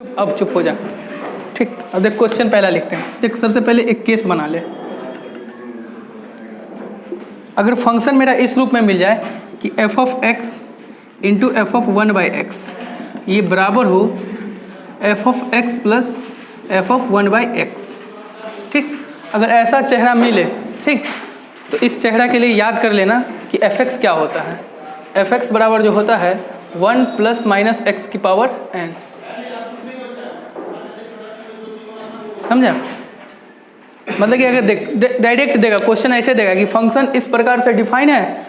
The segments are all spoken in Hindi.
अब चुप हो जा। ठीक, अब देख क्वेश्चन पहला लिखते हैं। देख सबसे पहले एक केस बना ले। अगर फंक्शन मेरा इस रूप में मिल जाए कि f of x into f of 1/x ये बराबर हो f of x plus f of 1/x। ठीक, अगर ऐसा चेहरा मिले, ठीक, तो इस चेहरा के लिए याद कर लेना कि fx क्या होता है। fx बराबर जो होता है 1 प्लस माइनस एक्स की पावर n। समझा? मतलब कि अगर देख डायरेक्ट देगा क्वेश्चन, ऐसे देगा कि फंक्शन इस प्रकार से डिफाइन है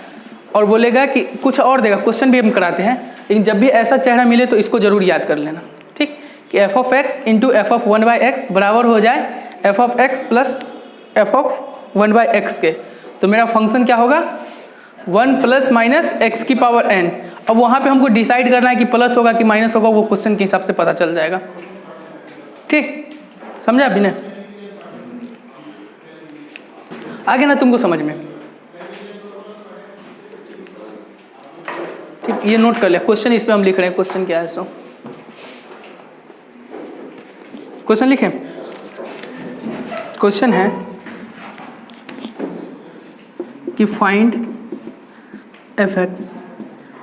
और बोलेगा कि कुछ और देगा। क्वेश्चन भी हम कराते हैं, लेकिन जब भी ऐसा चेहरा मिले तो इसको जरूर याद कर लेना। ठीक, कि F of x into f of 1/x बराबर हो जाए F of x plus f of 1/x के। तो मेरा फंक्शन क्या होगा 1 प्लस माइनस एक्स की पावर n। अब वहाँ पे हमको डिसाइड करना है कि प्लस होगा कि माइनस होगा, वो क्वेश्चन के हिसाब से पता चल जाएगा। ठीक, समझा अभी? आगे ना तुमको समझ में? ठीक, ये नोट कर लिया। क्वेश्चन इस पे हम लिख रहे हैं। क्वेश्चन क्या है? सो क्वेश्चन लिखें। क्वेश्चन है कि फाइंड एफ एक्स।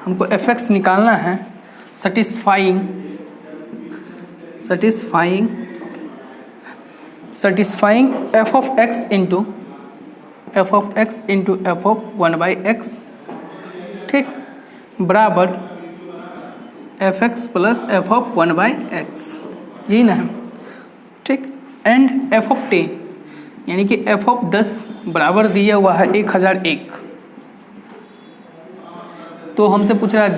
हमको एफ एक्स निकालना है satisfying f of x into f of x into f of 1/x। ठीक, बराबर f x plus f of 1/x, यही ना है? ठीक, एंड एफ ऑफ 10 यानी कि एफ ऑफ 10 बराबर दिया हुआ है 1001। तो हमसे पूछ रहा है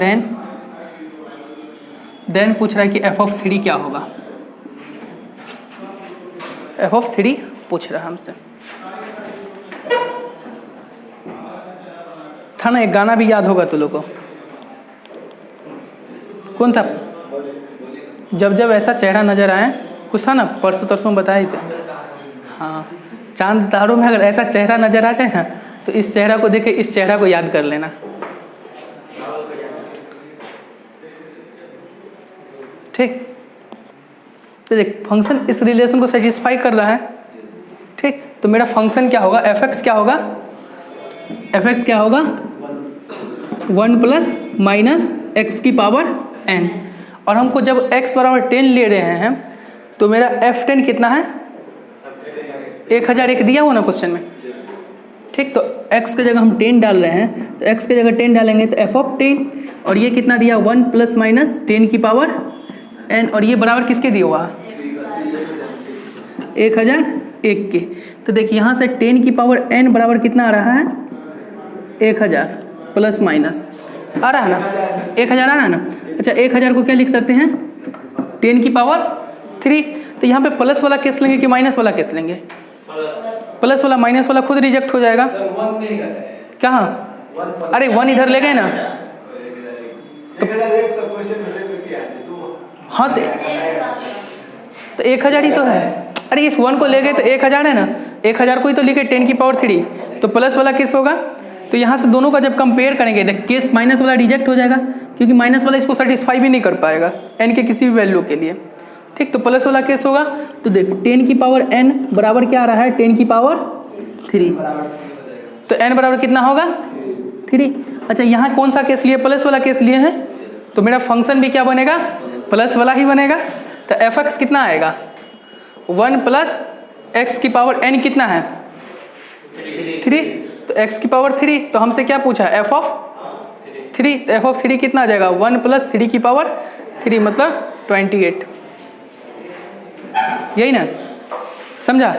देन पूछ रहा है कि एफ ऑफ 3 क्या होगा। एफ ऑफ 3 पूछ रहा है हमसे। था ना, एक गाना भी याद होगा तुम लोग को। कौन था? जब जब ऐसा चेहरा नजर आए, कुछ था ना, परसों तरसों बताए थे। हाँ, चांद तारों में अगर ऐसा चेहरा नजर आ जाए ना, तो इस चेहरा को देखे इस चेहरा को याद कर लेना। ठीक, तो देख फंक्शन इस रिलेशन को सेटिस्फाई कर रहा है। ठीक, तो मेरा फंक्शन क्या होगा, एफ एक्स क्या होगा, एफ एक्स क्या होगा 1 प्लस माइनस एक्स की पावर n। और हमको जब x बराबर 10 ले रहे हैं तो मेरा f10 कितना है 1001 दिया हुआ ना क्वेश्चन में। ठीक, तो x के जगह हम 10 डाल रहे हैं, तो x के जगह 10 डालेंगे तो f ऑफ 10, और ये कितना दिया 1 प्लस माइनस 10 की पावर n, और ये बराबर किसके दिया हुआ 1001 के। तो देखिए यहाँ से 10 की पावर n बराबर कितना आ रहा है 1000 प्लस माइनस आ रहा है ना, 1000 आ रहा है ना। अच्छा, 1000 को क्या लिख सकते हैं 10 की पावर 3। तो यहाँ पे प्लस वाला केस लेंगे कि माइनस वाला केस लेंगे? प्लस वाला। माइनस वाला खुद रिजेक्ट हो जाएगा। कहाँ? अरे 1 इधर ले गए ना। हाँ, तो 1000 ही तो है। अरे इस 1 को ले गए तो 1000 है ना, 1000 को ही तो लिखे 10 की पावर 3। तो प्लस वाला केस होगा। तो यहाँ से दोनों का जब कंपेयर करेंगे, देख केस माइनस वाला रिजेक्ट हो जाएगा, क्योंकि माइनस वाला इसको सेटिस्फाई भी नहीं कर पाएगा n के किसी भी वैल्यू के लिए। ठीक, तो प्लस वाला केस होगा। तो देख 10 की पावर n बराबर क्या आ रहा है 10 की पावर 3। तो n बराबर कितना होगा 3। अच्छा, यहाँ कौन सा केस लिए? प्लस वाला केस लिए हैं, तो मेरा फंक्शन भी क्या बनेगा प्लस वाला ही बनेगा। तो एफ एक्स कितना आएगा 1 प्लस एक्स की पावर n कितना है 3। तो x की पावर 3, तो हमसे क्या पूछा f ऑफ 3। तो f ऑफ 3 कितना आ जाएगा 1 प्लस 3 की पावर 3, मतलब 28। यही ना, समझा?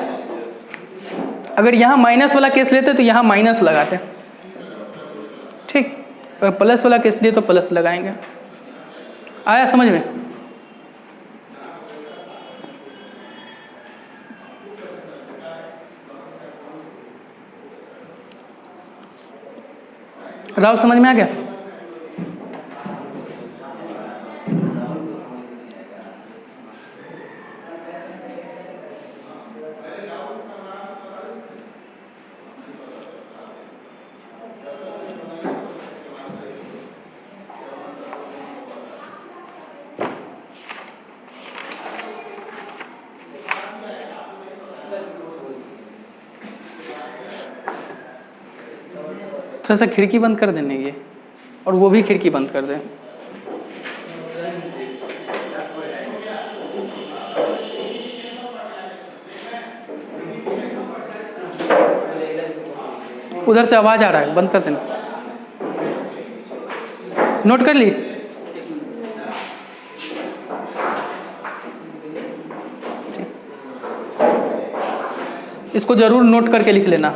अगर यहाँ माइनस वाला केस लेते तो यहाँ माइनस लगाते। ठीक, अगर प्लस वाला केस लिए तो प्लस लगाएंगे। आया समझ में? राहुल समझ में आ गया? थोड़ा सा खिड़की बंद कर देने ये, और वो भी खिड़की बंद कर दें। उधर से आवाज आ रहा है, बंद कर देना। नोट कर ली? इसको जरूर नोट करके लिख लेना,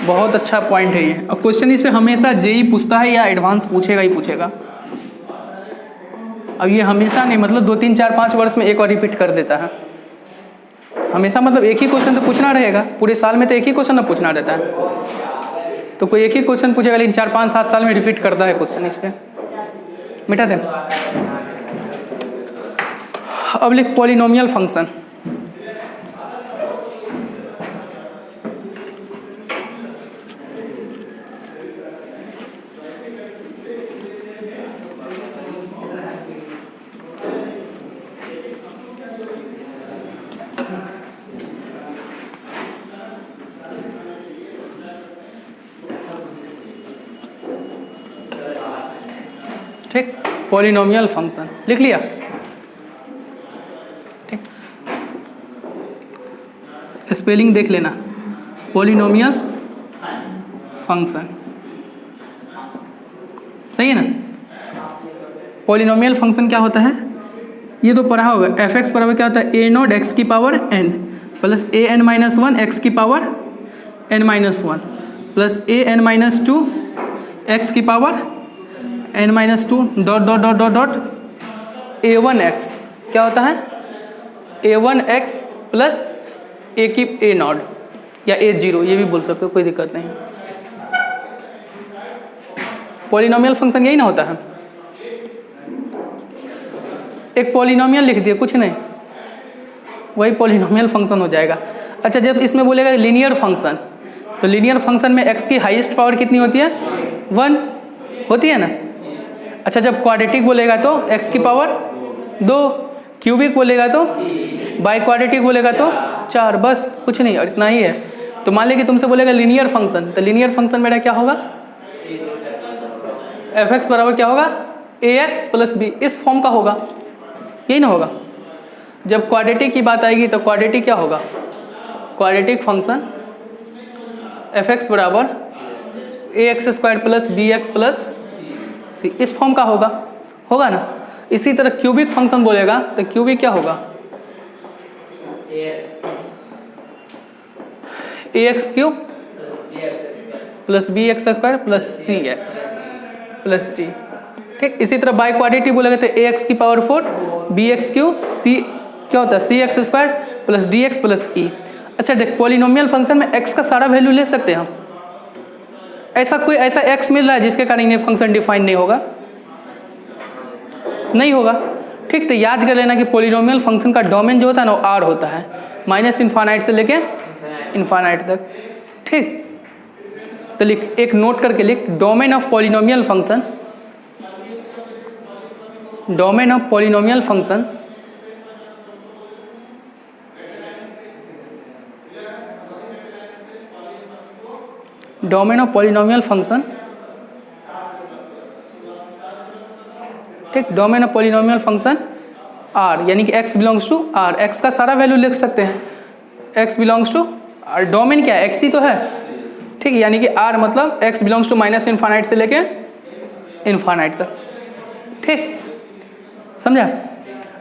बहुत अच्छा पॉइंट है ये। और क्वेश्चन इस पे हमेशा जेई पूछता है या एडवांस पूछेगा ही पूछेगा। अब ये हमेशा नहीं, मतलब 2 3 4 5 वर्ष में एक बार रिपीट कर देता है हमेशा। मतलब एक ही क्वेश्चन तो पूछना रहेगा, पूरे साल में तो एक ही क्वेश्चन ना पूछना रहता है, तो कोई एक ही क्वेश्चन पूछेगा, लेकिन 4 5 7 साल में रिपीट करता है क्वेश्चन। इस पे मिटा दें। अब लिख पॉलिनोमियल फंक्शन। ठीक, पॉलिनोमियल फंक्शन लिख लिया? ठीक, स्पेलिंग देख लेना, पॉलिनोमियल फंक्शन, सही है ना? पॉलिनोमियल फंक्शन क्या होता है, ये तो पढ़ा होगा। एफ एक्स बराबर क्या होता है, ए नॉट एक्स की power n plus a n minus 1 x की power n minus 1 plus a n minus 2 x की power n minus 2 dot dot dot dot dot a one x क्या होता है, a one x plus a की ए नॉट या ए जीरो, ये भी बोल सकते हो, कोई दिक्कत नहीं है। पॉलिनोमियल फंक्शन यही ना होता है। एक पॉलिनोमियल लिख दिया, कुछ नहीं, वही पॉलिनोमियल फंक्शन हो जाएगा। अच्छा, जब इसमें बोलेगा लीनियर फंक्शन, तो लीनियर फंक्शन में x की हाईएस्ट पावर कितनी होती है, 1 होती है ना। अच्छा, जब क्वाड्रेटिक बोलेगा तो x की पावर 2, क्यूबिक बोलेगा तो, बाई क्वाड्रेटिक बोलेगा तो 4, बस कुछ नहीं, और इतना ही है। तो मान लीजिए तुमसे बोलेगा लीनियर फंक्शन, तो लीनियर फंक्शन मेरा क्या होगा, एफ एक्स बराबर क्या होगा, ए एक्स प्लस बी, इस फॉर्म का होगा, यही ना होगा। जब क्वाड्रेटिक की बात आएगी तो क्वाड्रेटिक क्या होगा, क्वाड्रेटिक फंक्शन एफ एक्स बराबर a x square plus b x plus c, इस फॉर्म का होगा ना। इसी तरह क्यूबिक फंक्शन बोलेगा तो क्यूबिक क्या होगा, a x cube plus b x square plus c x plus d. ठीक, इसी तरह बाई क्वाड्रेटिक बोलेगा तो ए एक्स की power 4 b x cube c क्या होता है, c x square plus d x plus e. अच्छा देख, पॉलिनोमियल फंक्शन में x का सारा वैल्यू ले सकते हैं हम। ऐसा x मिल रहा है जिसके कारण ये फंक्शन डिफाइन नहीं होगा, नहीं होगा। ठीक, तो याद कर लेना कि पॉलिनोमियल फंक्शन का डोमेन जो होता है ना, वो R होता है, माइनस इन्फानाइट से लेके इन्फानाइट तक। ठीक, तो लिख, एक नोट करके लिख, domain of polynomial function, domain of polynomial function domain of polynomial function. ठीक, domain of polynomial function R, यानी कि x belongs to R, x का सारा वैल्यू लिख सकते हैं, x belongs to R। Domain क्या है, x ही तो है। ठीक, यानी कि R मतलब x belongs to minus infinite से लेके इन्फानाइट तक। ठीक, समझा?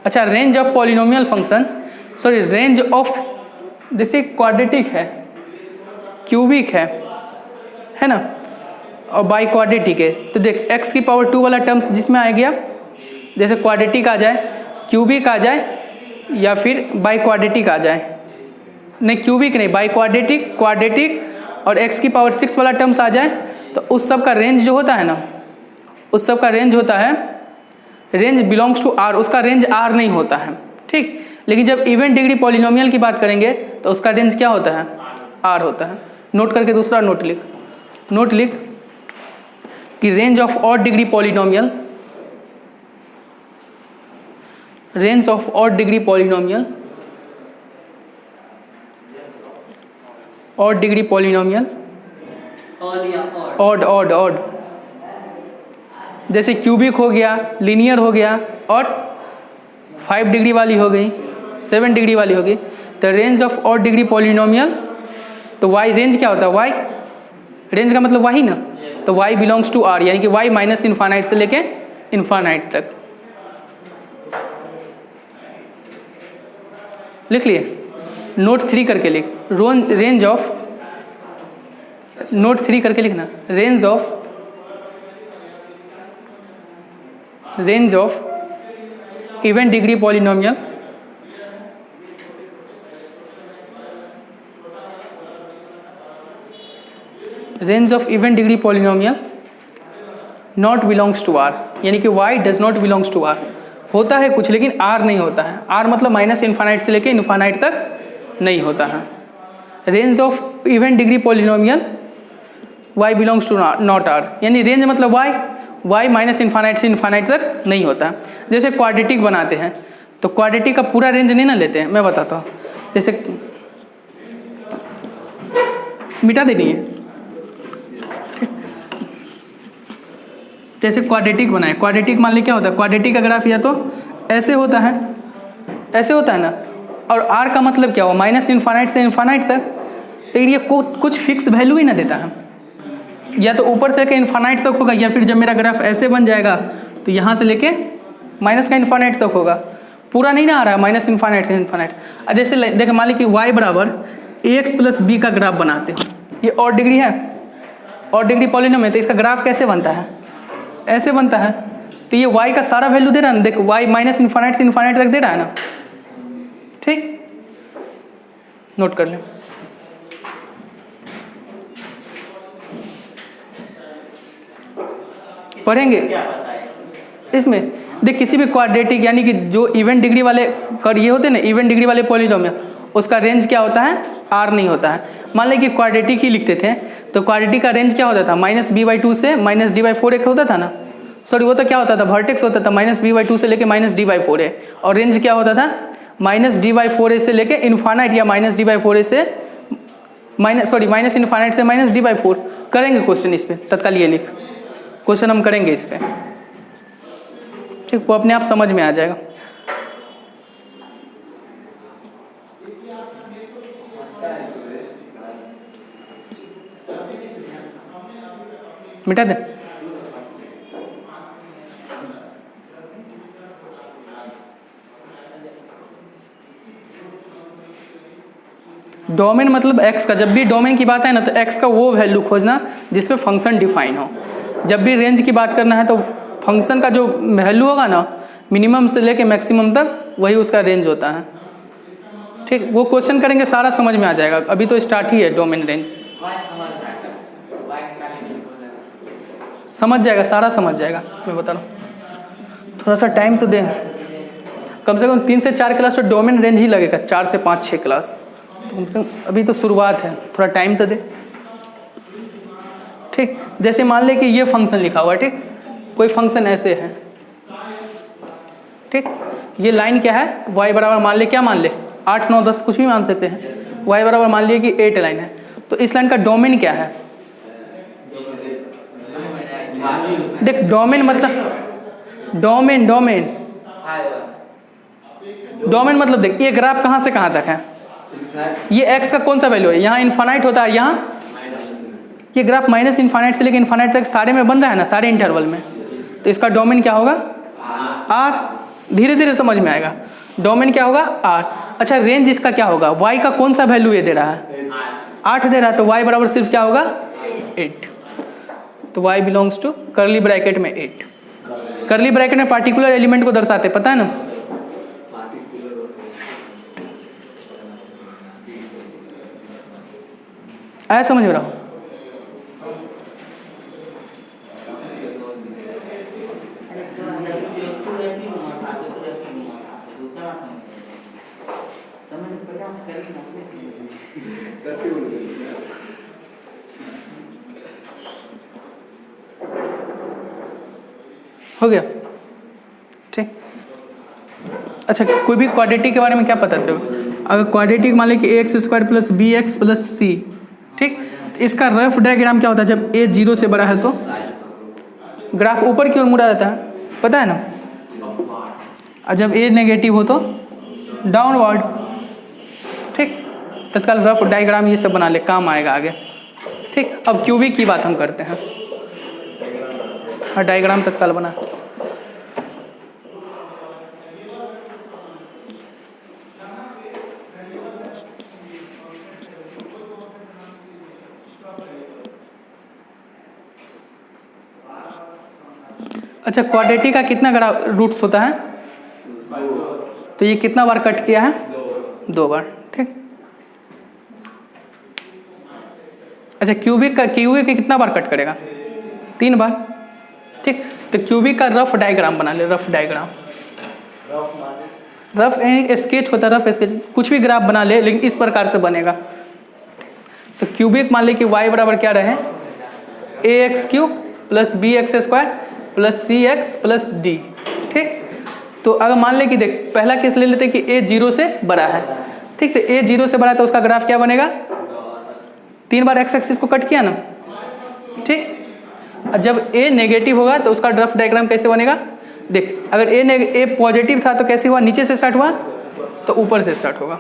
अच्छा, range of polynomial function, sorry range of, जैसे क्वाड्रेटिक है, क्यूबिक है ना, और बाई क्वाड्रेटिक है, तो देख x की पावर 2 वाला टर्म्स जिसमें आ गया, जैसे क्वाड्रेटिक आ जाए, क्यूबिक आ जाए, या फिर बाई क्वाड्रेटिक आ जाए, नहीं क्यूबिक नहीं, बाई क्वाड्रेटिक, क्वाड्रेटिक और x की पावर 6 वाला टर्म्स आ जाए, तो उस सब का रेंज जो होता है ना, उस सब का रेंज होता है, रेंज बिलोंग्स टू R, उसका रेंज R नहीं होता है। ठीक, लेकिन जब इवन डिग्री पॉलिनोमियल की बात करेंगे तो उसका रेंज क्या होता है, R होता है। नोट करके दूसरा नोट लिख कि range of odd degree polynomial, range of odd degree polynomial, odd degree polynomial odd odd odd, जैसे क्यूबिक हो गया, लीनियर हो गया, और 5 डिग्री वाली हो गई, 7 डिग्री वाली हो गई। The range of odd degree polynomial, तो वाई रेंज क्या होता है, वाई रेंज का मतलब वाई ना, तो वाई बिलोंग्स टू आर, यानी कि वाई माइनस इन्फानाइट से लेके इन्फानाइट तक। लिख लिए, नोट 3 करके लिख, रेंज ऑफ, नोट 3 करके लिखना, range of even degree polynomial range of even degree polynomial not belongs to R, यानी कि y does not belongs to R. होता है कुछ लेकिन आर नहीं होता है, आर मतलब माइनस इन्फानाइट से लेके इन्फानाइट तक नहीं होता है। Range of even degree polynomial y belongs to not R, यानी रेंज मतलब वाई माइनस इन्फानाइट से इन्फानाइट तक नहीं होता है। जैसे क्वाड्रेटिक बनाते हैं तो क्वाड्रेटिक का पूरा रेंज नहीं ना लेते हैं, मैं बताता हूँ। जैसे मिटा देनी है, जैसे क्वाड्रेटिक बनाए, क्वाड्रेटिक मान ली क्या होता है, क्वाड्रेटिक का ग्राफ या तो ऐसे होता है, ऐसे होता है ना, और आर का मतलब क्या हुआ, माइनस इन्फानाइट से इन्फानाइट तक। लेकिन ये कुछ फिक्स वैल्यू ही ना देता है, या तो ऊपर से लेके इन्फानाइट तक होगा, या फिर जब मेरा ग्राफ ऐसे बन जाएगा तो यहाँ से लेके माइनस का इन्फानाइट तक होगा, पूरा नहीं ना आ रहा है माइनस इन्फानाइट से इन्फानाइट। जैसे देखें मान ली कि वाई बराबर एक्स प्लस बी का ग्राफ बनाते हो, ये और डिग्री है, और डिग्री पॉलिनोमियल है, तो इसका ग्राफ कैसे बनता है, ऐसे बनता है। तो ये y का सारा वैल्यू दे रहा है ना, देखो y माइनस इन्फानाइट से इन्फानाइट तक दे रहा है ना, ठीक, नोट कर लें। पढ़ेंगे इसमें, देख किसी भी क्वाड्रेटिक यानी कि जो इवन डिग्री वाले कर ये होते हैं ना, इवन डिग्री वाले पॉलिनोमियल, उसका रेंज क्या होता है, आर नहीं होता है। मान लें कि क्वाड्रेटिक ही लिखते थे तो क्वाड्रेटिक का रेंज क्या होता था, माइनस b/2 से माइनस d/4 एक होता था ना, सॉरी वो तो क्या होता था, वर्टेक्स होता था माइनस b/2 से लेके माइनस d/4, और रेंज क्या होता था, माइनस d/4 से लेके इन्फानाइट, या माइनस d/4 से माइनस इन्फानाइट से माइनस d/4। करेंगे क्वेश्चन इस पर, तत्काल ये लिख, क्वेश्चन हम करेंगे इस पर, ठीक, वो अपने आप समझ में आ जाएगा। मिटा दे, डोमेन मतलब x का, जब भी डोमेन की बात है ना तो x का वो वैल्यू खोजना जिसपे फंक्शन डिफाइन हो। जब भी रेंज की बात करना है तो फंक्शन का जो वैल्यू होगा ना, मिनिमम से लेके मैक्सिमम तक, वही उसका रेंज होता है, ठीक। वो क्वेश्चन करेंगे, सारा समझ में आ जाएगा, अभी तो स्टार्ट ही है डोमेन रेंज, समझ जाएगा, सारा समझ जाएगा, मैं बता रहा हूँ। थोड़ा सा टाइम तो दे, कम से कम 3 से 4 क्लास तो डोमेन रेंज ही लगेगा, 4 से 5-6 क्लास, तो कम से कम अभी तो शुरुआत है, थोड़ा टाइम तो दे, ठीक। जैसे मान ले कि ये फंक्शन लिखा हुआ है, ठीक, कोई फंक्शन ऐसे है, ठीक, ये लाइन क्या है, y बराबर मान ले, क्या मान ले, 8, 9, 10 कुछ भी मान सकते हैं, y बराबर मान लिए कि 8 लाइन है, तो इस लाइन का डोमेन क्या है, देख डोमेन मतलब डोमेन मतलब देख, ये ग्राफ कहाँ से कहाँ तक है, ये x का कौन सा वैल्यू है, यहाँ इन्फानाइट होता है, यहाँ ये ग्राफ माइनस इन्फानाइट से लेकर इन्फानाइट तक सारे में बन रहा है ना, सारे इंटरवल में, तो इसका डोमेन क्या होगा, r, धीरे धीरे समझ में आएगा, डोमेन क्या होगा, r। अच्छा, रेंज इसका क्या होगा, y का कौन सा वैल्यू ये दे रहा है, 8 दे रहा है, तो y बराबर सिर्फ क्या होगा, 8, तो y belongs to curly bracket में 8, कर्ली ब्रैकेट में पार्टिकुलर एलिमेंट को दर्शाते, पता है ना, आया समझ में रहा हूँ। हो गया, ठीक। अच्छा, कोई भी क्वाड्रेटिक के बारे में क्या पता था, अगर क्वाड्रेटिक मान लें कि ax² + bx + c, ठीक, इसका रफ डायग्राम क्या होता है? जब ए 0 से बड़ा है तो ग्राफ ऊपर की ओर मुड़ा जाता है, पता है ना। और जब ए नेगेटिव हो तो डाउनवर्ड। ठीक, तत्काल रफ डायग्राम ये सब बना ले, काम आएगा आगे। ठीक, अब क्यूबिक की बात हम करते हैं। हाँ, डायग्राम तत्काल बना। अच्छा, क्वाड्रेटिक का कितना रूट्स होता है? तो ये कितना बार कट किया है? 2 बार। ठीक, अच्छा क्यूबिक का कितना बार कट करेगा? 3 बार। ठीक, तो क्यूबिक का रफ डायग्राम बना ले। रफ डायग्राम, रफ स्केच होता है, रफ स्केच कुछ भी ग्राफ बना ले, लेकिन इस प्रकार से बनेगा। तो क्यूबिक मान ले कि y बराबर क्या रहे? ax³ plus bx² plus cx plus d। ठीक, तो अगर मान ले कि देख पहला केस ले लेते कि a 0 से बड़ा है। ठीक, तो a 0 से बड़ा है तो उसका ग्राफ क्या बनेगा? 3 बार x एक्सिस को कट किया ना। ठीक, जब a नेगेटिव होगा तो उसका रफ डायग्राम कैसे बनेगा? देख, अगर a पॉजिटिव था तो कैसे हुआ? नीचे से स्टार्ट हुआ तो ऊपर से स्टार्ट होगा।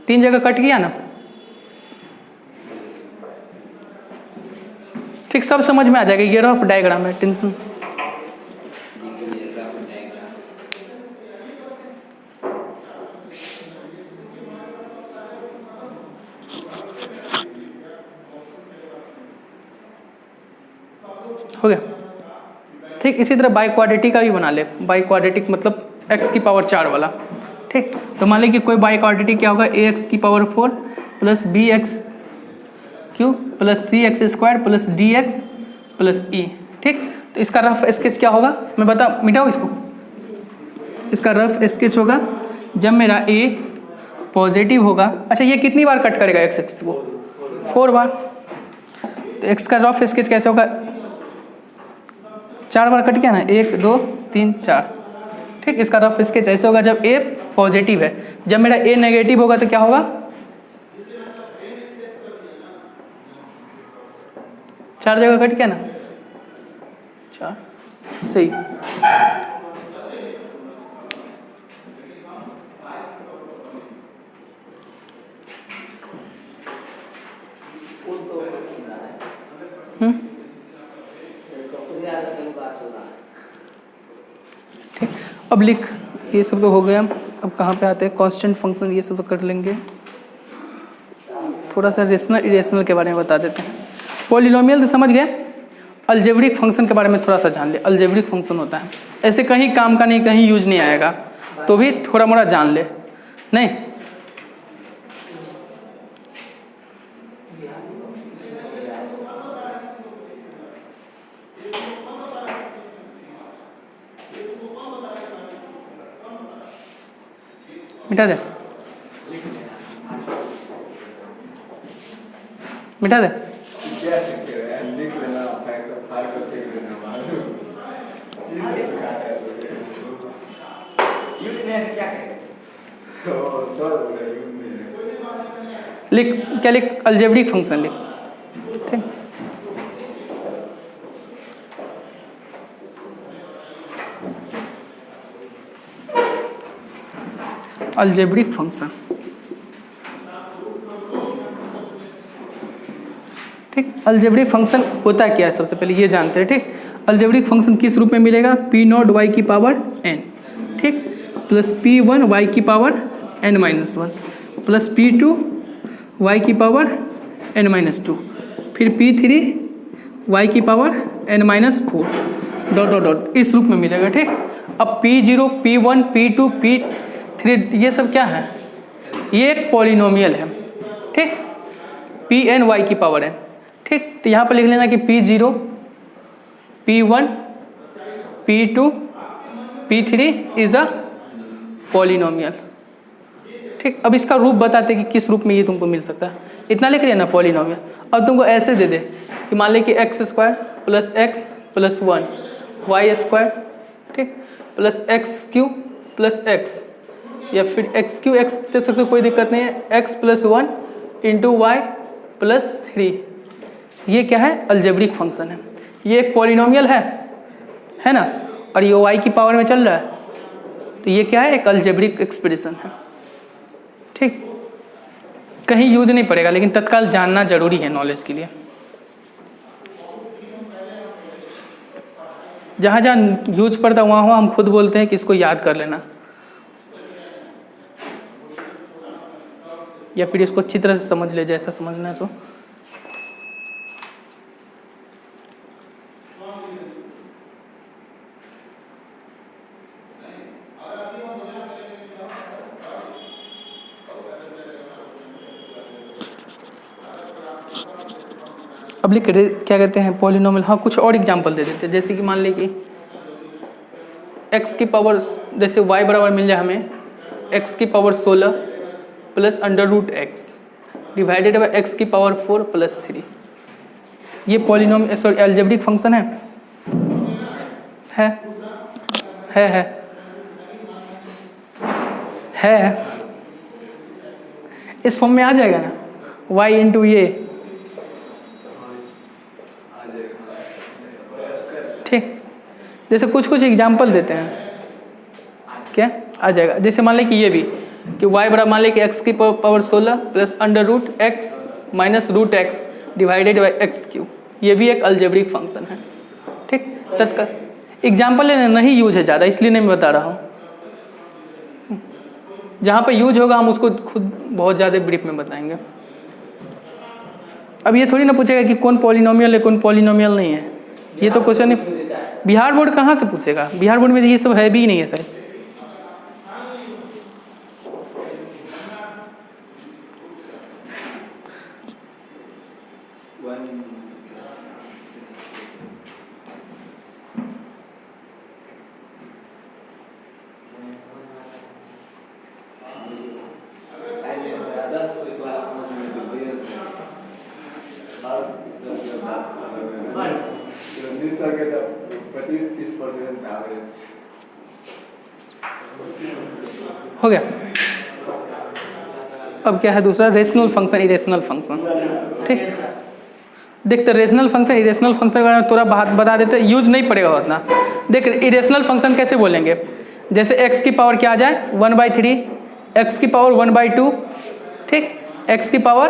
3 जगह कट किया ना। ठीक, सब समझ में आ जाएगा। ये रफ डायग्राम है, टेंशन। हो गया। ठीक, इसी तरह बाई क्वाड्रेटिक का भी बना ले। बाई क्वाड्रेटिक मतलब x की पावर 4 वाला। ठीक, तो मान ली कि कोई बाई क्वाड्रेटिक क्या होगा? ax की power 4 plus bx³ plus cx² plus dx plus e। ठीक, तो इसका रफ स्केच क्या होगा? मैं बता, मिटाओ इसको। इसका रफ स्केच होगा जब मेरा a पॉजिटिव होगा। अच्छा, ये कितनी बार कट करेगा x एक्सिस को? 4 बार। तो x का रफ स्केच कैसे होगा? 4 बार कट गया ना, 1 2 3 4। ठीक, इसका रफ स्केच ऐसे होगा जब a पॉजिटिव है। जब मेरा a नेगेटिव होगा तो क्या होगा? 4 जगह कट गया ना, 4। सही। ठीक, अब लिख। ये सब तो हो गया। अब कहाँ पे आते हैं? कांस्टेंट फंक्शन, ये सब तो कर लेंगे। थोड़ा सा रेशनल इरेशनल के बारे में बता देते हैं। पॉलिनोमियल तो समझ गए। अलजेब्रिक फंक्शन के बारे में थोड़ा सा जान ले। अलजेब्रिक फंक्शन होता है ऐसे, कहीं काम का नहीं, कहीं यूज नहीं आएगा, तो भी थोड़ा मोड़ा जान ले। नहीं, मिटा दे, मिटा दे। लिख, क्या लिख? अलजेब्रिक फंक्शन लिख। ठीक, अलजेब्रिक फंक्शन। ठीक, अलजेब्रिक फंक्शन होता क्या है सबसे पहले ये जानते हैं। ठीक, अलजेब्रिक फंक्शन किस रूप में मिलेगा? p0 y की पावर n। ठीक, प्लस p1 y की power n-1 plus p2 y की पावर n-2 फिर p3 y की power n-4 dot dot dot, इस रूप में मिलेगा। ठीक, अब p0 p1 p2 p3 ये सब क्या है? ये एक पॉलिनोमियल है। ठीक, pn y की पावर n। ठीक, तो यहाँ पर लिख लेना कि p0 p1 p2 p3 is a polynomial. ठीक, अब इसका रूप बताते कि किस रूप में ये तुमको मिल सकता है। इतना लिख लिया ना पॉलिनोमियल। अब तुमको ऐसे दे दे कि मान ले कि x² plus x plus 1 y², ठीक, प्लस x³ प्लस x, या फिर x³ x दे सकते हो, कोई दिक्कत नहीं है। x plus 1 into y plus 3, ये क्या है? अलजेब्रिक फंक्शन है। ये एक पॉलिनोमियल है ना, और ये y की पावर में चल रहा है, तो ये क्या है? एक अलजेब्रिक एक्सप्रेशन है। ठीक, कहीं यूज नहीं पड़ेगा, लेकिन तत्काल जानना जरूरी है नॉलेज के लिए। जहाँ जहाँ यूज पड़ता है वहाँ हम खुद बोलते हैं कि इसको याद कर लेना, या फिर इसको अच्छी तरह से समझ ले, जैसा समझना है सो। अब लिख क्या कहते हैं? पॉलिनोमियल। हाँ, कुछ और एग्जांपल दे देते हैं, जैसे कि मान ली कि x की पावर, जैसे y बराबर मिल जाए हमें x की power 16 plus under root x divided by x की पावर 4 प्लस 3। ये पॉलिनोमियल, सॉरी, अलजेब्रिक फंक्शन है। इस फॉर्म में आ जाएगा ना, y इंटू ये। ठीक, जैसे कुछ कुछ एग्जाम्पल देते हैं, क्या आ जाएगा? जैसे मान लें कि ये भी कि y बराबर, मान लें कि x की power 16 plus under root x minus root x divided by x cube, ये भी एक अलजेब्रिक फंक्शन है। ठीक, तत्काल एग्जाम्पल लेना नहीं यूज है ज़्यादा, इसलिए नहीं मैं बता रहा हूँ। जहाँ पे यूज होगा हम उसको खुद बहुत ज़्यादा ब्रीफ में बताएंगे। अब ये थोड़ी ना पूछेगा कि कौन पॉलिनोमियल है कौन पॉलिनोमियल नहीं है, ये तो क्वेश्चन नहीं। बिहार बोर्ड कहाँ से पूछेगा? बिहार बोर्ड में ये सब है भी नहीं है शायद। हो गया। अब क्या है दूसरा? Rational function, irrational function. ठीक, देखते रेशनल फंक्शन इरेशनल फंक्शन के बारे में थोड़ा बात बता देते, यूज नहीं पड़ेगा उतना। देख, इरेशनल फंक्शन कैसे बोलेंगे? जैसे x की पावर क्या आ जाए 1/3, x की पावर 1/2, ठीक, x की पावर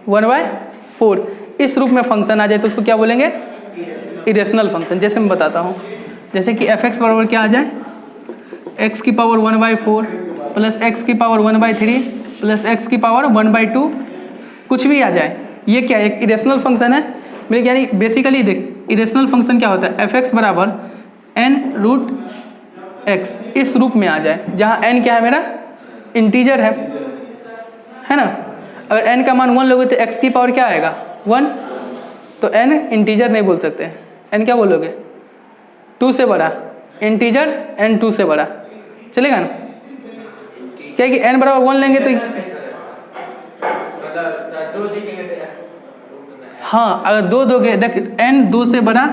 1/4, इस रूप में फंक्शन आ जाए तो उसको क्या बोलेंगे? Irrational function. जैसे मैं बताता हूँ, जैसे कि f(x) बराबर क्या आ जाए, x की पावर 1/4 प्लस x की पावर 1/3 प्लस x की पावर 1/2, कुछ भी आ जाए, ये क्या एक इरेशनल फंक्शन है मेरे। यानी बेसिकली देख, इरेशनल फंक्शन क्या होता है? f(x) बराबर n√x, इस रूप में आ जाए, जहाँ n क्या है मेरा? इंटीजर है ना। अगर n का मान 1 लोगे तो x की पावर क्या आएगा? 1, तो n इंटीजर नहीं बोल सकते, n क्या बोलोगे? 2 से बड़ा, इंटीजर n 2 से बड़ा, चलेगा ना? क्या कि n बराबर 1 लेंगे तो हाँ, अगर 2 दोगे, देख n 2 से बड़ा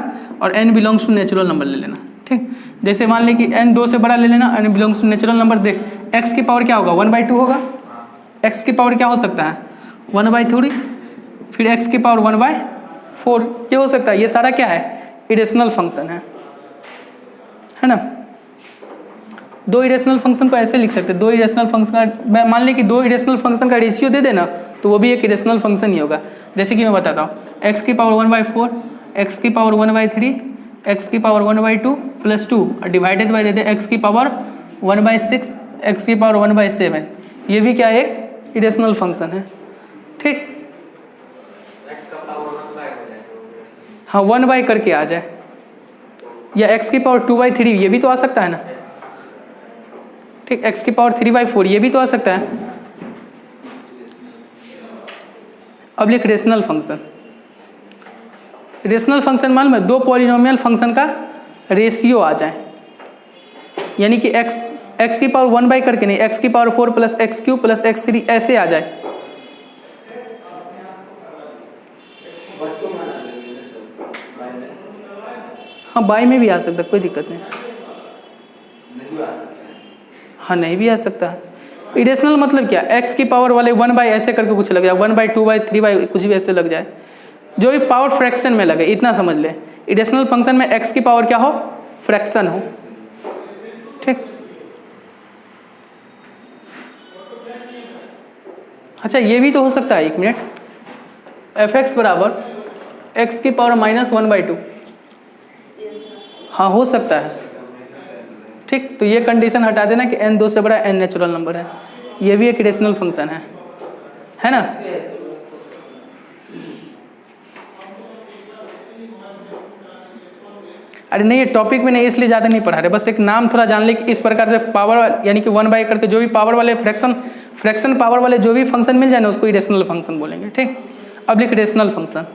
और n belongs to natural number ले लेना। ठीक, जैसे मान लें कि n 2 से बड़ा ले लेना, n belongs to natural number. देख x की पावर क्या होगा? 1/2 होगा। x की पावर क्या हो सकता है? 1/3, फिर x की पावर 1/4, ये हो सकता है। ये सारा क्या है? इरेशनल फंक्शन है ना। दो इरेशनल फंक्शन को ऐसे लिख सकते हैं, दो इरेशनल फंक्शन का, मान लें कि दो इरेशनल फंक्शन का रेशियो दे देना तो वो भी एक इरेशनल फंक्शन ही होगा। जैसे कि मैं बताता हूँ, x की पावर 1/4, x की पावर 1/3, x की पावर 1/2 प्लस 2 और डिवाइडेड बाई देते x की पावर 1/6, x की पावर 1/7, ये भी क्या एक इरेशनल फंक्शन है। ठीक, हाँ 1/, करके आ जाए, या x की पावर 2/3, ये भी तो आ सकता है ना। ठीक, x की पावर 3/4, ये भी तो आ सकता है। अब लिख रेशनल फंक्शन। रेशनल फंक्शन मान में दो पॉलिनोमियल फंक्शन का रेशियो आ जाए, यानी कि x की पावर 1/, करके नहीं, x की power 4 plus x³ plus x3 ऐसे आ जाए। हाँ, बाई में भी आ सकता, कोई दिक्कत नहीं। हाँ, नहीं भी आ सकता है, इरेशनल मतलब क्या, x की पावर वाले 1 बाई ऐसे करके कुछ लग जाए, 1 बाई 2 बाई 3 बाई कुछ भी ऐसे लग जाए, जो भी पावर फ्रैक्शन में लगे, इतना समझ ले। इरेशनल फंक्शन में x की पावर क्या हो, फ्रैक्शन हो, ठीक। अच्छा ये भी तो हो सकता है, 1 मिनट, f(x) बराबर x की पावर -1 बाई 2, हाँ हो सकता है, ठीक। तो ये कंडीशन हटा देना कि n 2 से बड़ा n नेचुरल नंबर है, ये भी एक रेशनल फंक्शन है ना। अरे नहीं, ये टॉपिक में नहीं, इसलिए ज़्यादा नहीं पढ़ा रहे, बस एक नाम थोड़ा जान ले कि इस प्रकार से पावर यानी कि 1 बाई करके जो भी पावर वाले फ्रैक्शन पावर वाले जो भी फंक्शन मिल जाए ना उसको इरेशनल फंक्शन बोलेंगे, ठीक। अब लिख रेशनल फंक्शन,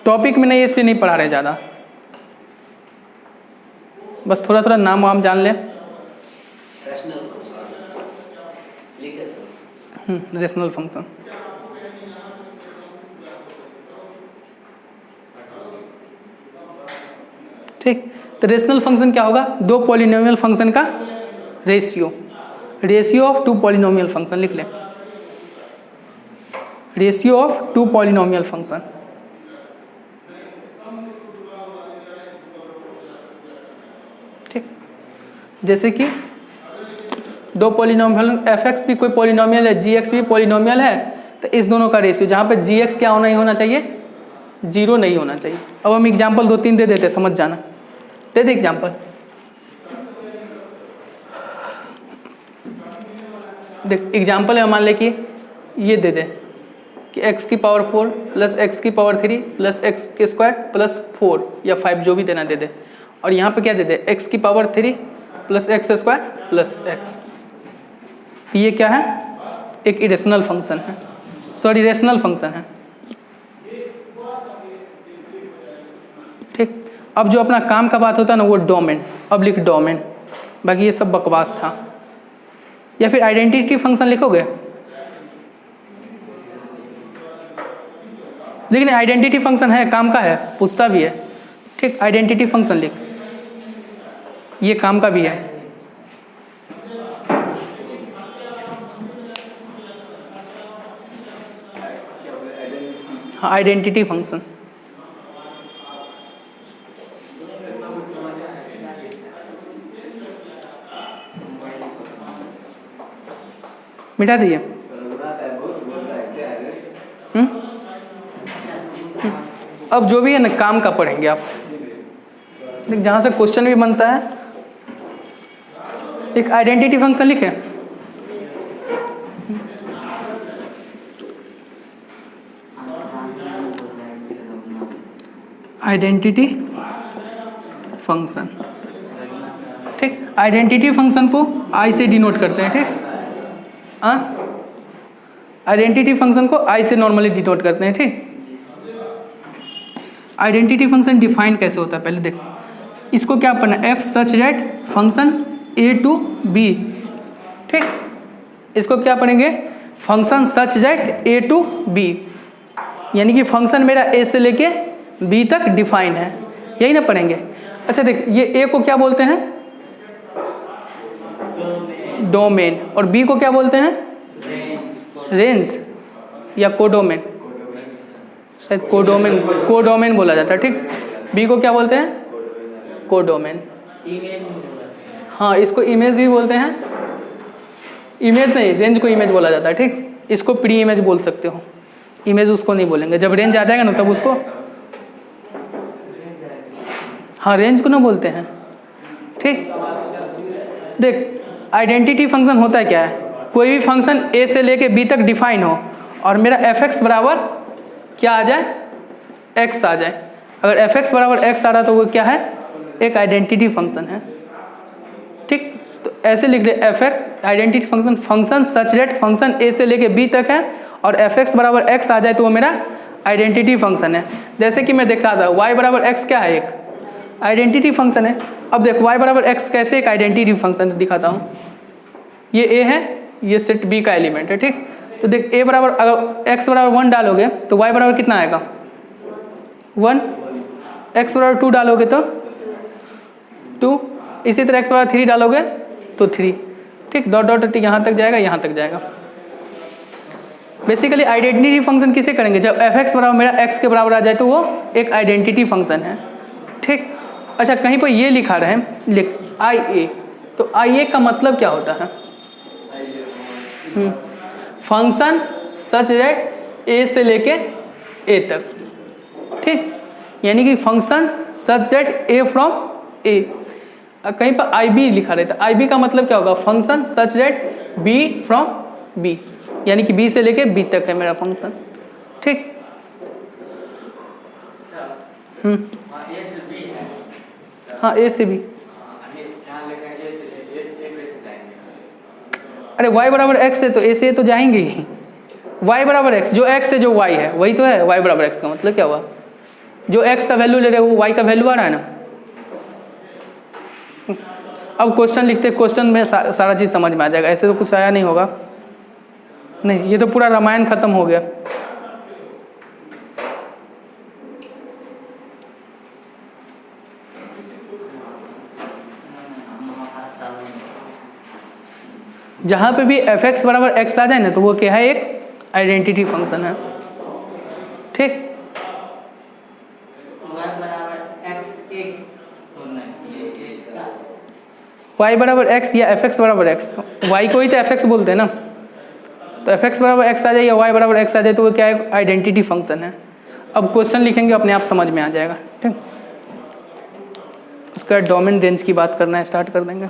टॉपिक में नहीं इसलिए नहीं पढ़ा रहे ज़्यादा, बस थोड़ा थोड़ा नाम वाम जान ले। रेशनल फंक्शन, ठीक। तो रेशनल फंक्शन क्या होगा, दो पॉलिनोमियल फंक्शन का ratio of two polynomial function, लिख ले, ratio of two polynomial function, ठीक। जैसे कि दो पॉलिनोमियल, f(x) भी कोई पॉलिनोमियल है, g(x) भी पॉलिनोमियल है, तो इस दोनों का रेशियो जहां पे g(x) क्या होना ही होना चाहिए, 0 नहीं होना चाहिए। अब हम एग्जाम्पल 2-3 दे देते, समझ जाना, दे दे एग्जाम्पल। देख एग्जाम्पल है, मान ले कि ये दे दे कि x की पावर 4 प्लस x की पावर 3 प्लस x के स्क्वायर प्लस 4 या 5 जो भी देना दे दे, और यहाँ पे क्या दे दे, x की power 3 plus x square plus x। ये क्या है, एक इरेशनल फंक्शन है, सॉरी रेशनल फंक्शन है, ठीक। अब जो अपना काम का बात होता है ना वो डोमेन, अब लिख डोमेन, बाकी ये सब बकवास था। या फिर आइडेंटिटी फंक्शन लिखोगे, लेकिन आइडेंटिटी फंक्शन है, काम का है, पूछता भी है, ठीक। आइडेंटिटी फंक्शन लिख, ये काम का भी है, हाँ आइडेंटिटी फंक्शन। मिटा दिए, अब जो भी है ना काम का पढ़ेंगे आप, जहां से क्वेश्चन भी बनता है। एक आइडेंटिटी फंक्शन लिखे, आइडेंटिटी फंक्शन, ठीक। आइडेंटिटी फंक्शन को आई से डिनोट करते हैं, ठीक। आइडेंटिटी फंक्शन को आई से नॉर्मली डिनोट करते हैं, ठीक। आइडेंटिटी फंक्शन डिफाइन कैसे होता है, पहले देखो, इसको क्या पढ़ना, f such that function a to b, ठीक। इसको क्या पढ़ेंगे, function such that a to b, यानी कि फंक्शन मेरा ए से लेके बी तक डिफाइन है, यही ना पढ़ेंगे। अच्छा देख, ये ए को क्या बोलते हैं, डोमेन, और बी को क्या बोलते हैं, रेंज या कोडोमेन, शायद कोडोमेन बोला जाता है, ठीक। बी को क्या बोलते हैं, कोडोमेन, हाँ इसको इमेज भी बोलते हैं, इमेज नहीं, रेंज को इमेज बोला जाता है, ठीक। इसको प्री इमेज बोल सकते हो, इमेज उसको नहीं बोलेंगे, जब रेंज आ जाएगा ना तब उसको, हाँ रेंज को ना बोलते हैं, ठीक। देख आइडेंटिटी फंक्शन होता है क्या है, कोई भी फंक्शन ए से लेके बी तक डिफाइन हो और मेरा f(x) बराबर क्या आ जाए, x आ जाए। अगर f(x) बराबर x आ रहा तो वो क्या है, एक आइडेंटिटी फंक्शन है, ठीक। तो ऐसे लिख दे, f(x) identity function, function such that function a से लेके बी तक है और f(x) बराबर x आ जाए तो वो मेरा आइडेंटिटी फंक्शन है। जैसे कि मैं देखा था y बराबर x क्या है, एक आइडेंटिटी फंक्शन है। अब देख y बराबर x कैसे एक आइडेंटिटी फंक्शन दिखाता हूँ, ये a है, ये सेट b का एलिमेंट है, ठीक। तो देख a बराबर, अगर x बराबर 1 डालोगे तो y बराबर कितना आएगा, 1, x बराबर 2 डालोगे तो 2, इसी तरह x बराबर 3 डालोगे तो 3। ठीक, डॉट डॉट डॉट यहाँ तक जाएगा, यहाँ तक जाएगा। बेसिकली आइडेंटिटी फंक्शन किसे करेंगे, जब एफ एक्स बराबर मेरा एक्स के बराबर आ जाए तो वो एक आइडेंटिटी फंक्शन है। ठीक, अच्छा कहीं पर ये लिखा रहे लिख आई ए, तो आई ए का मतलब क्या होता है? फंक्शन सच दैट ए से लेके ए तक। ठीक, यानी कि function such that a from a. कहीं पर आई बी लिखा रहता है, आई बी का मतलब क्या होगा? Function such that b from b, यानी कि बी से लेके बी तक है मेरा फंक्शन। ठीक, हाँ ए से बी। अरे y बराबर x है तो a से तो जाएंगे ही। y बराबर x, जो x है जो y है वही तो है। y बराबर x का मतलब क्या हुआ? जो x का वैल्यू ले रहे हो वो y का वैल्यू आ रहा है ना। अब क्वेश्चन लिखते, क्वेश्चन में सारा चीज समझ में आ जाएगा, ऐसे तो कुछ आया नहीं होगा। नहीं, ये तो पूरा रामायण खत्म हो गया। जहां पे भी एफ एक्स बराबर एक्स आ जाए ना तो वो क्या है? एक आइडेंटिटी फंक्शन है। ठीक, y बराबर x या एफ एक्स बराबर एक्स, y को ही तो एफ एक्स बोलते हैं ना, तो एफ एक्स बराबर एक्स आ जाए या y बराबर एक्स आ जाए तो वो क्या है? आइडेंटिटी फंक्शन है। अब क्वेश्चन लिखेंगे अपने आप समझ में आ जाएगा। ठीक, उसका डोमेन रेंज की बात करना स्टार्ट कर देंगे।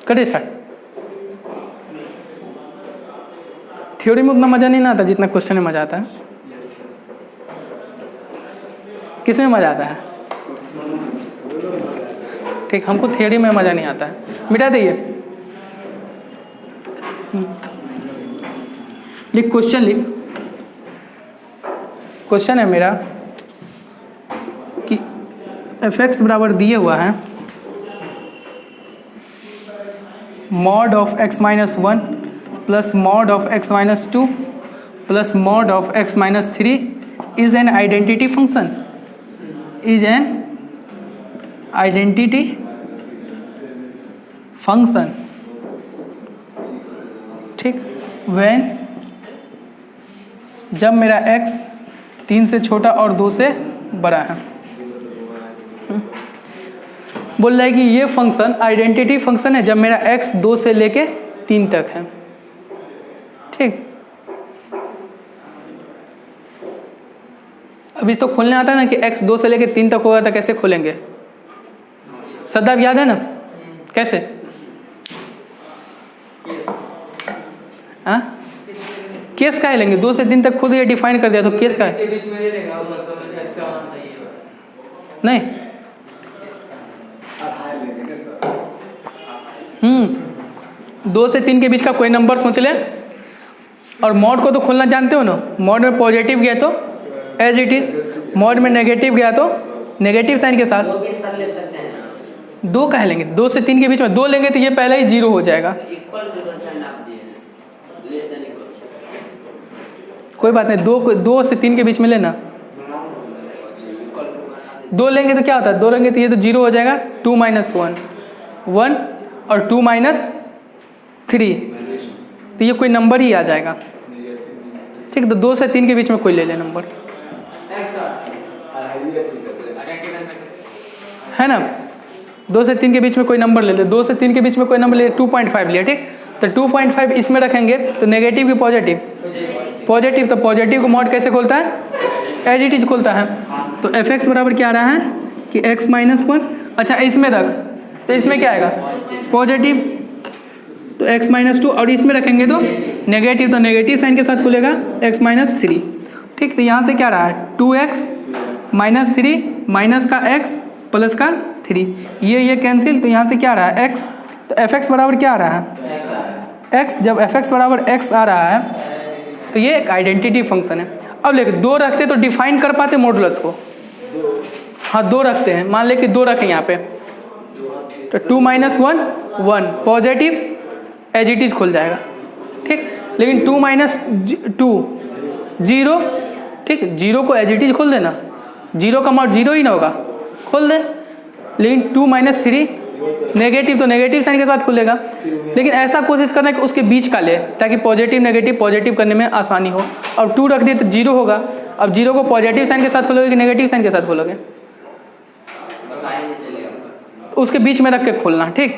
करिए स्टार्ट। थ्योरी में उतना मजा नहीं आता जितना क्वेश्चन में मजा आता है। किस में मजा आता है? ठीक, हमको थ्योरी में मजा नहीं आता है। मिटा दीजिए, लिख क्वेश्चन लिख। क्वेश्चन है मेरा कि एफ एक्स बराबर दिए हुआ है mod of x minus 1 plus mod of x minus 2 plus mod of x minus 3 is an identity function, is an identity function. ठीक, व्हेन जब मेरा x 3 से छोटा और 2 से बड़ा है। बोल रहा है कि ये फंक्शन आइडेंटिटी फंक्शन है जब मेरा x 2 से लेके 3 तक है। ठीक, अभी तो खोलने आता है ना कि x 2 से लेके 3 तक होगा, तो कैसे खोलेंगे? सदाब याद है ना? कैसे? हाँ, केस का है लेंगे, 2 से 3 तक खुद ये डिफाइन कर दिया तो केस का है नहीं। 2 से 3 के बीच का कोई नंबर सोच ले, और मॉड को तो खोलना जानते हो ना। मॉड में पॉजिटिव गया तो एज इट इज, मॉड में नेगेटिव गया तो नेगेटिव साइन के साथ। 2 कह लेंगे, 2 से 3 के बीच में 2 लेंगे तो ये पहले ही 0 हो जाएगा। कोई बात नहीं, 2 से 3 के बीच में लेना। 2 लेंगे तो क्या होता है? 2 लेंगे तो ये तो 0 हो जाएगा। 2 माइनस 1 1 और 2 माइनस 3 तो ये कोई नंबर ही आ जाएगा। ठीक, तो 2 से 3 के बीच में कोई ले ले नंबर, है ना। 2 से 3 के बीच में कोई नंबर ले ले, 2 से 3 के बीच में कोई नंबर ले, 2.5 लिया। ठीक, तो 2.5 इसमें रखेंगे तो नेगेटिव की पॉजिटिव, पॉजिटिव तो पॉजिटिव को मॉड कैसे खोलता है? एज इट इज खोलता है। तो एफ एक्स बराबर क्या आ रहा है कि x माइनस 1। अच्छा इसमें रख, तो इसमें क्या आएगा? पॉजिटिव, तो x माइनस 2, और इसमें रखेंगे तो नेगेटिव, तो नेगेटिव साइन के साथ खुलेगा x माइनस 3। ठीक, तो यहाँ से क्या रहा है? 2x माइनस 3 माइनस का x प्लस का 3, ये कैंसिल, तो यहाँ से क्या रहा है? x। तो एफ एक्स बराबर क्या आ रहा है? x। जब एफ एक्स बराबर x आ रहा है तो ये एक आइडेंटिटी फंक्शन है। अब लेकिन 2 रखते तो डिफाइन कर पाते मॉडुलस को। हाँ 2 रखते हैं, मान ले कि 2 रखें यहाँ पे, तो 2 माइनस 1 1 पॉजिटिव एज इट इज खुल जाएगा। ठीक, लेकिन 2 माइनस 2 0। ठीक, 0 को एज इट इज खोल देना, जीरो का मॉड जीरो ही ना होगा, खोल दे। लेकिन 2 - 3 नेगेटिव, तो नेगेटिव साइन के साथ खुलेगा। लेकिन ऐसा कोशिश करना है कि उसके बीच का ले, ताकि पॉजिटिव नेगेटिव पॉजिटिव करने में आसानी हो। अब 2 रख दिए तो जीरो होगा। अब जीरो को पॉजिटिव साइन के साथ खोलोगे कि नेगेटिव साइन के साथ खोलोगे? उसके बीच में रख के खोलना, ठीक।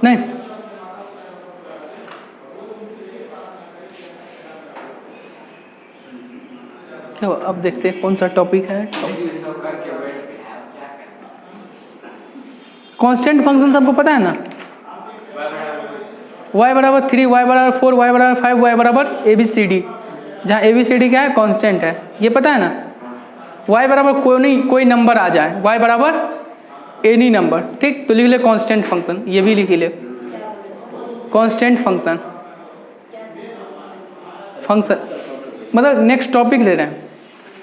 नहीं, तो अब देखते हैं कौन सा टॉपिक है। कांस्टेंट फंक्शन सबको पता है ना? y बराबर 3, y बराबर 4, y बराबर 5, y बराबर ABCD, जहाँ ABCD क्या है? कांस्टेंट है, ये पता है ना? y बराबर कोई नंबर आ जाए, y बराबर एनी नंबर, ठीक। तो लिख ले कांस्टेंट फंक्शन, ये भी लिख ले कांस्टेंट फंक्शन। फंक्शन मतलब नेक्स्ट टॉपिक ले रहे हैं,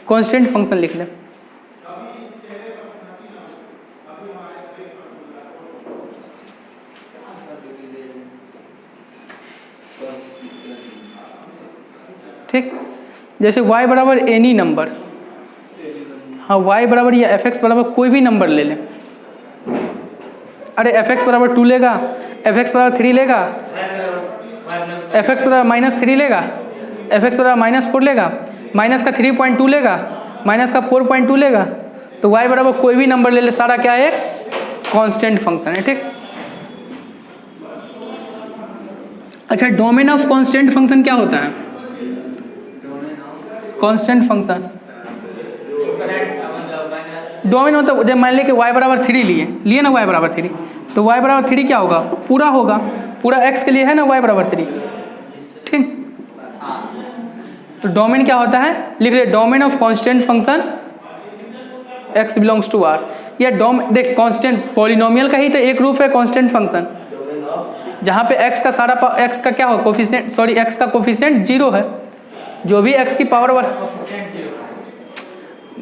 कांस्टेंट फंक्शन लिख ले। ठीक, जैसे y बराबर एनी नंबर, हाँ y बराबर या fx बराबर कोई भी नंबर ले लें। अरे fx बराबर 2 लेगा, fx बराबर 3 लेगा, fx बराबर -3 लेगा, fx बराबर -4 लेगा, माइनस का 3.2 लेगा, माइनस का 4.2 लेगा, तो y बराबर कोई भी नंबर ले ले, सारा क्या है? कांस्टेंट फंक्शन है, ठीक। अच्छा, डोमेन ऑफ कांस्टेंट फंक्शन क्या होता है? कांस्टेंट फंक्शन डोमेन मतलब जब मान लें कि y बराबर 3 लिए ना, y बराबर 3, तो y बराबर 3 क्या होगा? पूरा होगा, पूरा x के लिए है ना y बराबर 3, ठीक। तो डोमेन क्या होता है? लिख रहे domain of constant function x belongs to r। या देख, कांस्टेंट पॉलिनोमियल का ही तो एक रूप है कांस्टेंट फंक्शन, जहाँ पे x का सारा x का क्या हो कोफिशिएंट, सॉरी x का कोफिशिएंट 0 है। जो भी x की पावर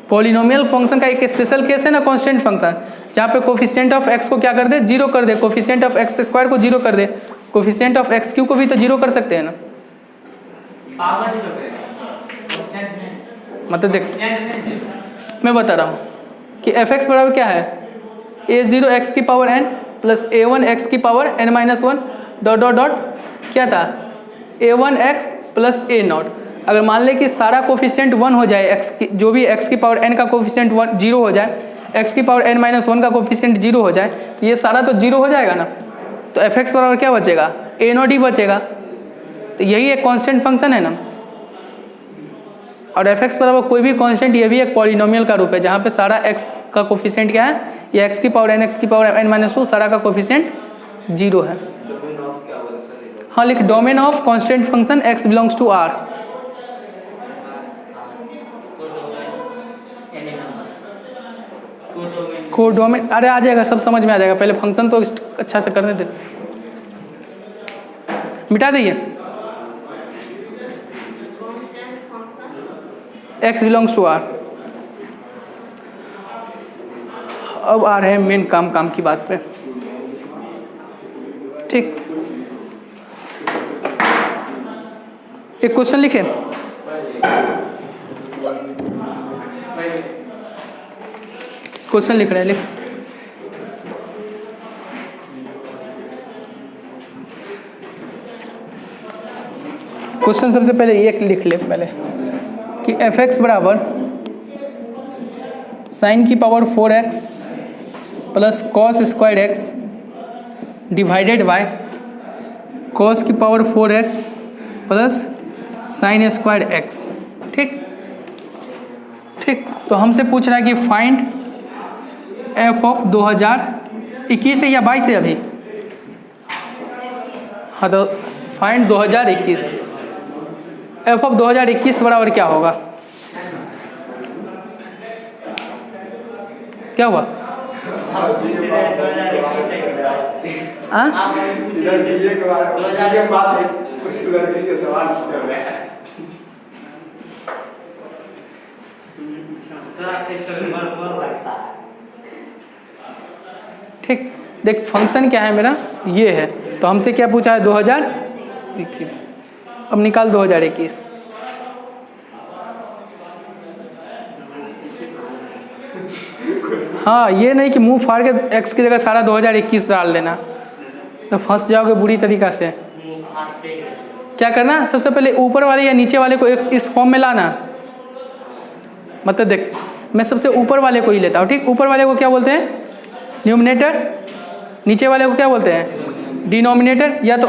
पॉलिनोमियल फंक्शन का एक स्पेशल केस है ना कांस्टेंट फंक्शन, जहाँ पे कोफिशिएंट ऑफ x को क्या कर दे? 0 कर दे। कोफिशिएंट ऑफ x स्क्वायर को 0 कर दे। कोफिशिएंट ऑफ x क्यू को भी तो 0 कर सकते हैं ना। मतलब देख, मैं बता रहा हूँ कि fx बराबर क्या है? a0 x की power n plus a1 x की power n-1 dot dot dot क्या था? a1 x plus a0। अगर मान ले कि सारा कोफिशिएंट 1 हो जाए, x की जो भी x की पावर n का कोफिशिएंट 0 हो जाए, x की पावर n-1 का कोफिशिएंट 0 हो जाए, तो ये सारा तो 0 हो जाएगा ना। तो fx बराबर क्या बचेगा? a0 ही बचेगा। तो यही एक कांस्टेंट फंक्शन है ना। और fx बराबर कोई भी कांस्टेंट, ये भी एक पॉलिनोमियल का रूप है, जहाँ पे सारा x का कोफिशिएंट क्या है? ये x की पावर n, x की पावर n-2, सारा का कोफिशिएंट 0 है। हाँ, लिख domain of constant function x belongs to r। Codomain, अरे आ जाएगा, सब समझ में आ जाएगा। पहले फंक्शन तो अच्छा से करने दे, मिटा दिए। x belongs to r। अब आ रहे हैं मेन काम की बात पे, ठीक। एक क्वेश्चन लिखे, क्वेश्चन लिख रहे हैं, लिख। क्वेश्चन सबसे पहले एक लिख ले पहले कि fx बराबर साइन की power 4x plus cos square x divided by cos की power 4x plus sine square x, ठीक। ठीक, तो हमसे पूछ रहा है कि फाइंड f ऑफ 2021 है या 22 है अभी? हाँ, तो फाइंड 2021। f ऑफ 2021 बराबर क्या होगा? क्या हुआ? ठीक, देख फंक्शन क्या है मेरा, ये है। तो हमसे क्या पूछा है? 2021। अब निकाल 2021। हाँ, ये नहीं कि मुंह फाड़ के x की जगह सारा 2021 डाल देना, तो फंस जाओगे बुरी तरीका से। क्या करना, सबसे पहले ऊपर वाले या नीचे वाले को इस फॉर्म में लाना। मतलब देख, मैं सबसे ऊपर वाले को ही लेता हूँ, ठीक। ऊपर वाले को क्या बोलते हैं, न्यूमरेटर, नीचे वाले को क्या बोलते हैं, डिनोमिनेटर। या तो